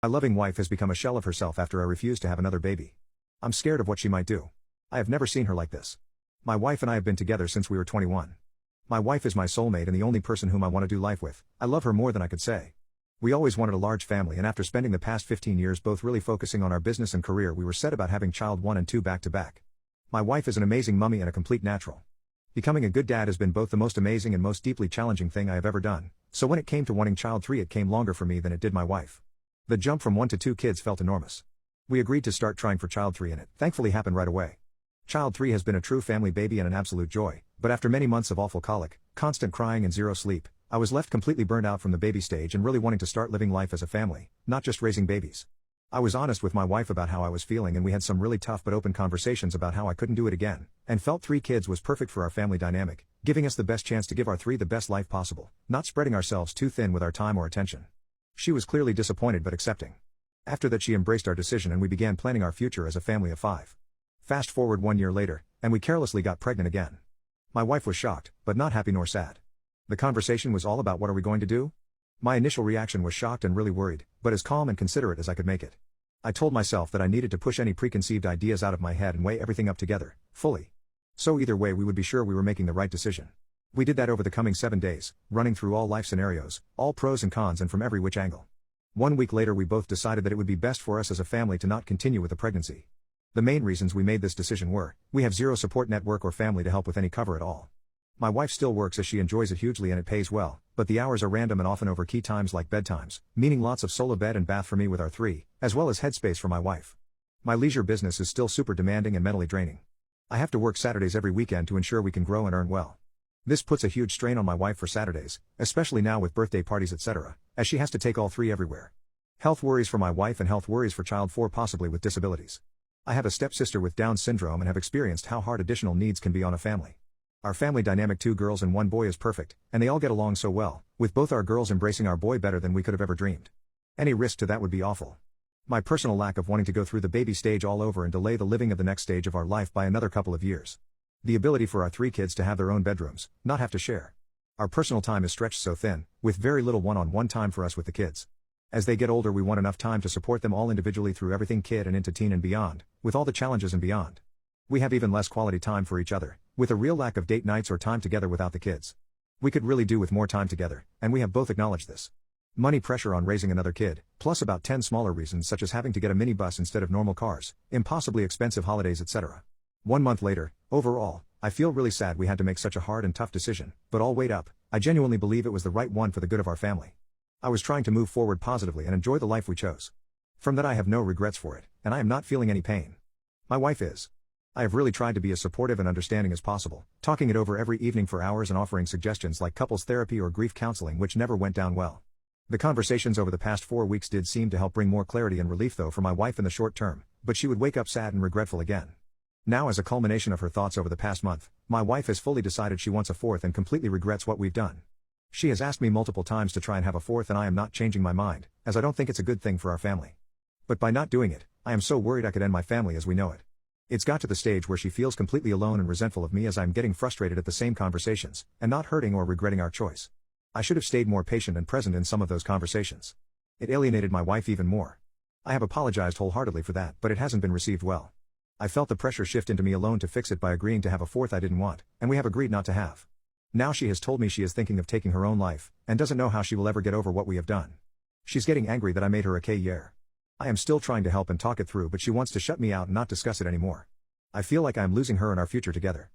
My loving wife has become a shell of herself after I refused to have another baby. I'm scared of what she might do. I have never seen her like this. My wife and I have been together since we were 21. My wife is my soulmate and the only person whom I want to do life with. I love her more than I could say. We always wanted a large family, and after spending the past 15 years both really focusing on our business and career, we were set about having child 1 and 2 back to back. My wife is an amazing mummy and a complete natural. Becoming a good dad has been both the most amazing and most deeply challenging thing I have ever done, so when it came to wanting child 3 it came longer for me than it did my wife. The jump from 1 to 2 kids felt enormous. We agreed to start trying for child 3 and it thankfully happened right away. Child 3 has been a true family baby and an absolute joy, but after many months of awful colic, constant crying and zero sleep, I was left completely burned out from the baby stage and really wanting to start living life as a family, not just raising babies. I was honest with my wife about how I was feeling and we had some really tough but open conversations about how I couldn't do it again, and felt 3 kids was perfect for our family dynamic, giving us the best chance to give our 3 the best life possible, not spreading ourselves too thin with our time or attention. She was clearly disappointed but accepting. After that she embraced our decision and we began planning our future as a family of 5. Fast forward 1 year later, and we carelessly got pregnant again. My wife was shocked, but not happy nor sad. The conversation was all about what are we going to do? My initial reaction was shocked and really worried, but as calm and considerate as I could make it. I told myself that I needed to push any preconceived ideas out of my head and weigh everything up together, fully. So either way we would be sure we were making the right decision. We did that over the coming 7 days, running through all life scenarios, all pros and cons and from every which angle. 1 week later we both decided that it would be best for us as a family to not continue with the pregnancy. The main reasons we made this decision were, we have zero support network or family to help with any cover at all. My wife still works as she enjoys it hugely and it pays well, but the hours are random and often over key times like bedtimes, meaning lots of solo bed and bath for me with our 3, as well as headspace for my wife. My leisure business is still super demanding and mentally draining. I have to work Saturdays every weekend to ensure we can grow and earn well. This puts a huge strain on my wife for Saturdays, especially now with birthday parties etc., as she has to take all 3 everywhere. Health worries for my wife and health worries for child 4 possibly with disabilities. I have a stepsister with Down syndrome and have experienced how hard additional needs can be on a family. Our family dynamic 2 girls and 1 boy is perfect, and they all get along so well, with both our girls embracing our boy better than we could have ever dreamed. Any risk to that would be awful. My personal lack of wanting to go through the baby stage all over and delay the living of the next stage of our life by another couple of years. The ability for our 3 kids to have their own bedrooms, not have to share. Our personal time is stretched so thin, with very little one-on-one time for us with the kids. As they get older we want enough time to support them all individually through everything kid and into teen and beyond, with all the challenges and beyond. We have even less quality time for each other, with a real lack of date nights or time together without the kids. We could really do with more time together, and we have both acknowledged this. Money pressure on raising another kid, plus about 10 smaller reasons such as having to get a minibus instead of normal cars, impossibly expensive holidays etc. 1 month later, overall, I feel really sad we had to make such a hard and tough decision, but all weighed up, I genuinely believe it was the right one for the good of our family. I was trying to move forward positively and enjoy the life we chose. From that I have no regrets for it, and I am not feeling any pain. My wife is. I have really tried to be as supportive and understanding as possible, talking it over every evening for hours and offering suggestions like couples therapy or grief counseling which never went down well. The conversations over the past 4 weeks did seem to help bring more clarity and relief though for my wife in the short term, but she would wake up sad and regretful again. Now as a culmination of her thoughts over the past month, my wife has fully decided she wants a 4th and completely regrets what we've done. She has asked me multiple times to try and have a 4th and I am not changing my mind, as I don't think it's a good thing for our family. But by not doing it, I am so worried I could end my family as we know it. It's got to the stage where she feels completely alone and resentful of me as I'm getting frustrated at the same conversations, and not hurting or regretting our choice. I should have stayed more patient and present in some of those conversations. It alienated my wife even more. I have apologized wholeheartedly for that, but it hasn't been received well. I felt the pressure shift into me alone to fix it by agreeing to have a 4th I didn't want, and we have agreed not to have. Now she has told me she is thinking of taking her own life, and doesn't know how she will ever get over what we have done. She's getting angry that I made her a K-year. I am still trying to help and talk it through but she wants to shut me out and not discuss it anymore. I feel like I am losing her and our future together.